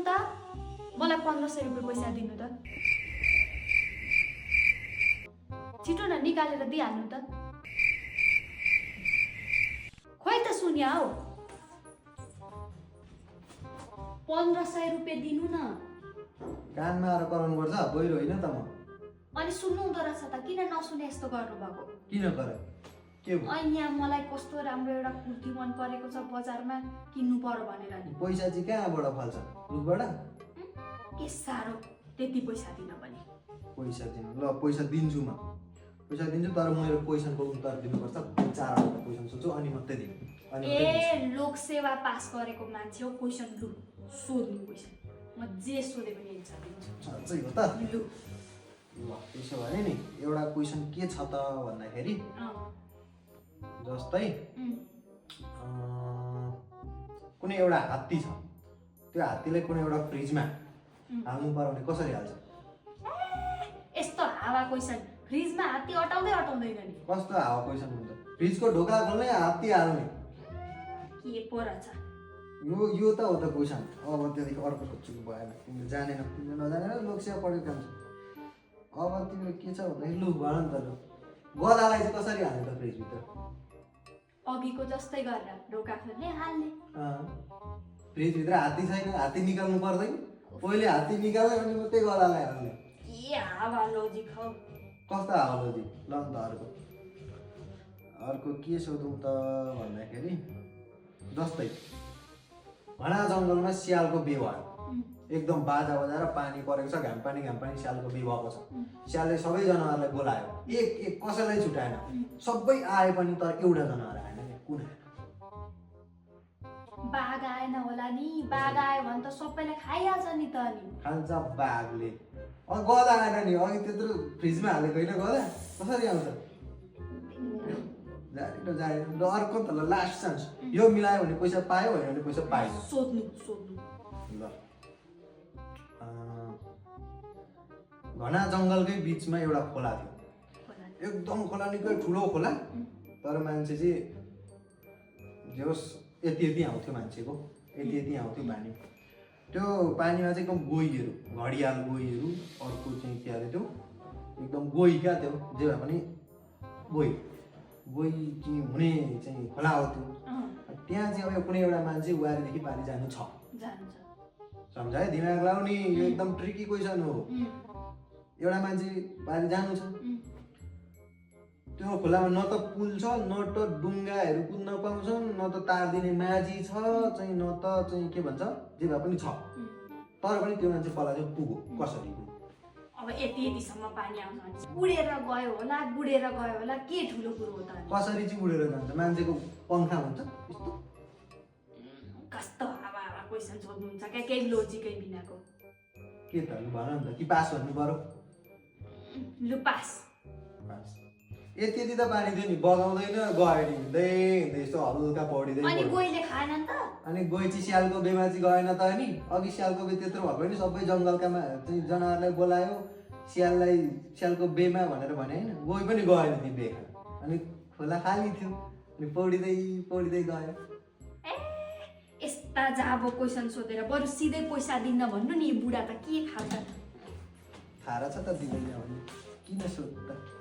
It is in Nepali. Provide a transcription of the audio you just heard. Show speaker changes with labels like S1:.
S1: त मलाई 1500 रुपैयाँ पैसा दिनु त छिटो न निकालेर दिइहाल्नु त खोइ त सुन्या हौ 1500 रुपैयाँ दिनु न
S2: कानमा आएर कराउनु पर्छ बहिरो होइन त म
S1: अनि सुन्नु हुँदो रहेछ त किन नसुने यस्तो गर्नुभएको
S2: किन गर के भयो
S1: अनि यहाँ मलाई कस्तो राम्रो एउटा कुर्ती मन परेको छ बजारमा किन्नु पर्यो भनेर नि
S2: पैसा चाहिँ कहाँबाट फाल्छ रुखबाट
S1: के साह्रो त्यति पैसा दिन पनि
S2: पैसा दिनु ल पैसा दिन्छु म पैसा दिन्छु तर मेरो क्वेसनको उत्तर दिनुपर्छ 4वटा क्वेसन सोध्छु अनि मात्रै दिनु
S1: ए लोक सेवा पास गरेको मान्छे हो क्वेसन लु सोध्नु क्वेसन म जे सोधे पनि एन्सर दिन्छु
S2: साँच्चै हो त
S1: लु
S2: ल त्यसो भने नि एउटा क्वेसन के छ त भन्दाखेरि जस्तै कुनै एउटा हात्ती छ त्यो हात्तीले कुनै एउटा फ्रिजमा हाल्नु पर्यो भने कसरी हाल्छ
S1: यस्तो हावा क्वेसन फ्रिजमा हात्ती अटाउँदै अटाउँदैन नि
S2: कस्तो हावा क्वेसन हुन्छ फ्रिजको ढोका खोल्ने हात्ती हाल्ने
S1: के पो रहेछ
S2: यो त हो त क्वेसन अब त्यहाँदेखि अर्को सोध्छु भएन तिमीले जानेन तिमीले नजानेर लोकसेवा पढेको काम छ अब तिम्रो के छ भन्दाखेरि लु भन नि त लु गदालाई चाहिँ कसरी हाल्ने त फ्रिजभित्र
S1: अघिको जस्तै गरेर ढोका खोल्ने हाल्ने
S2: फ्रिजभित्र हात्ती छैन हात्ती निकाल्नु पर्दैन पहिले हात्ती निकाल्यो अनि मात्रै गदालाई हाल्ने
S1: के हावा लोजिक हौ
S2: कस्तो हालोजी ल नि त अर्को के सोधौँ त भन्दाखेरि जस्तै घना जङ्गलमा स्यालको बिहे भयो एकदम बाजा बजाएर पानी परेको छ घाम पानी स्यालको बिहे भएको छ स्यालले सबै जनावरलाई बोलायो एक कसैलाई छुटाएन सबै आए पनि तर एउटा जनावर आएन कुन
S1: बाघ आएन होला नि बाघ आयो भने त सबैलाई खाइहाल्छ नि त अनि
S2: खान्छ बाघले गदा आएन नि अघि त्यत्रो फ्रिजमा हालेको होइन गदा कसरी आउँछ जाने ल अर्को त ल लास्ट चान्स यो मिलायो भने पैसा पायो होइन भने पैसा पाएन
S1: सोध्नु
S2: ल घना जङ्गलकै बिचमा एउटा खोला थियो एकदम खोला निकै ठुलो खोला तर मान्छे चाहिँ जे होस् यति आउँथ्यो मान्छेको यति आउँथ्यो पानी त्यो पानीमा चाहिँ एकदम गोहीहरू घडियाल गोहीहरू अर्को चाहिँ के अरे त्यो एकदम गोही क्या त्यो जे भए पनि गोही चाहिँ हुने चाहिँ खोला हो त्यो त्यहाँ चाहिँ अब कुनै एउटा मान्छे वारीदेखि पानी जानु छ सम्झायो दिमाग लाउने यो एकदम ट्रिकी क्वेसन हो एउटा मान्छे पानी जानु छ त्यो खोलामा न त पुल छ न त डुङ्गाहरू कुद्न पाउँछन् न त तार दिने माझी छ चाहिँ न त चाहिँ के भन्छ जे भए पनि छ तर पनि त्यो मान्छे खोला चाहिँ पुग्यो कसरी
S1: अब यतिसम्म पानी आउँछ उडेर गयो होला के ठुलो कुरो हो त
S2: कसरी चाहिँ उडेर जान्छ मान्छेको पङ्खा हुन्छ यस्तो
S1: कस्तो हावा क्वेसन सोध्नुहुन्छ क्या केही लोजिकै बिनाको
S2: के त भन नि त कि पास भन्नु पर्यो
S1: लु पास
S2: यति त पानी थियो नि बगाउँदैन गयो नि हिँड्दै यस्तो हल्का पौडिँदै
S1: अनि गोहीले खाएन नि त
S2: अनि गोही चाहिँ स्यालको बेमा चाहिँ गएन त नि अघि स्यालको बे त्यत्रो भएको नि सबै जङ्गलका चाहिँ जनावरलाई बोलायो स्यालको बेमा भनेर भने होइन गोही पनि गएन त्यो बे अनि खोला खाली थियो अनि पौडिँदै गयो
S1: यस्ता जाबो क्वेसन सोधेर बरु सिधै पैसा दिन्न भन्नु नि बुढा त के खान्छ
S2: थाहा छ त दिँदैन भने किन सोध्नु त